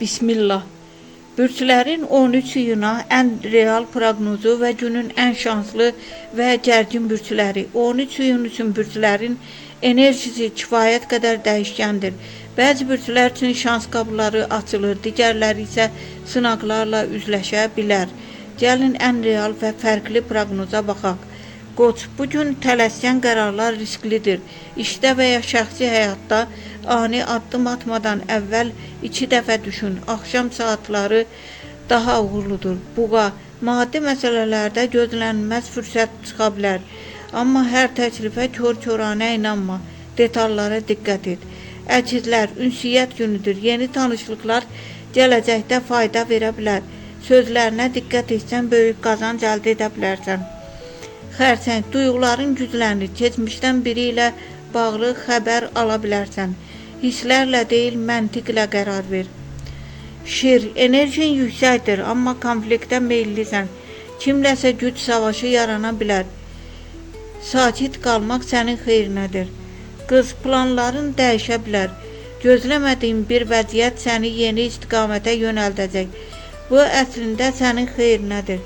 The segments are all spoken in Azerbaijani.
Bismillah. Bürclərin 13 iyuna ən real proqnozu və günün ən şanslı və gərgin bürcləri. 13 iyun üçün bürclərin enerjisi kifayət qədər dəyişkəndir. Bəzi bürclər üçün şans qapıları açılır, digərləri isə sınaqlarla üzləşə bilər. Gəlin ən real və fərqli proqnoza baxaq. Qoç, bugün tələskən qərarlar risklidir. İşdə və ya şəxsi həyatda ani addım atmadan əvvəl 2 dəfə düşün. Axşam saatları daha uğurludur. Buğa, maddi məsələlərdə gözlənilməz fürsət çıxa bilər. Amma hər təklifə kör-körənə inanma. Detallara diqqət et. Əkizlər, ünsiyyət günüdür. Yeni tanışlıqlar gələcəkdə fayda verə bilər. Sözlərinə diqqət etsən böyük qazanc əldə edə bilərsən. Xərçəng, duyğuların güclənir. Keçmişdən biri ilə bağlı xəbər ala bilərsən. Hisslərlə deyil, məntiqlə qərar ver. Şir, enerjin yüksəkdir, amma konfliktə meyillisən. Kimləsə güc savaşı yarana bilər. Sakit qalmaq sənin xeyrinədir. Qız, planların dəyişə bilər. Gözləmədiyin bir vəziyyət səni yeni istiqamətə yönəldəcək. Bu əslində sənin xeyrinədir.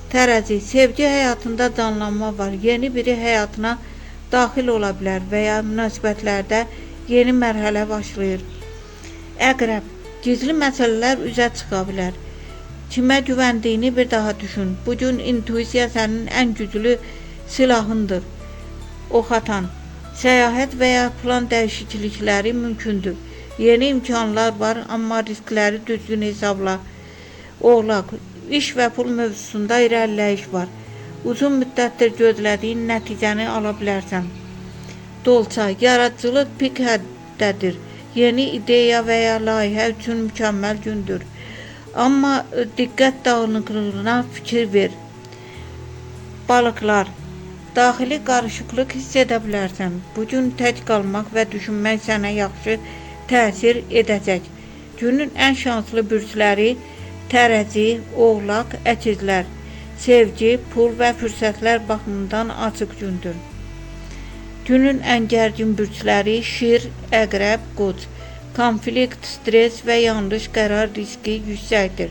Tərəzi, sevgi həyatında canlanma var. Yeni biri həyatına daxil ola bilər və ya münasibətlərdə yeni mərhələ başlayır. Əqrəb, gizli məsələlər üzə çıxa bilər. Kimə güvəndiyini bir daha düşün. Bugün intuisiya sənin ən güclü silahındır. Oxatan, səyahət və ya plan dəyişiklikləri mümkündür. Yeni imkanlar var, amma riskləri düzgün hesabla. Oğlaq, İş və pul mövzusunda irəliləyiş var. Uzun müddətdir gözlədiyin nəticəni ala bilərsən. Dolça, yaradıcılıq pik həddədir. Yeni ideya və ya layihə üçün mükəmməl gündür. Amma diqqət dağınıqlığına fikir ver. Balıqlar, daxili qarışıqlıq hiss edə bilərsən. Bugün tək qalmaq və düşünmək sənə yaxşı təsir edəcək. Günün ən şanslı bürcləri Tərəzi, oğlaq, əkizlər. Sevgi, pul və fürsətlər baxımından açıq gündür. Günün ən gərgin bürcləri Şir, Əqrəb, Qoç. Konflikt, stres və yanlış qərar riski yüksəkdir.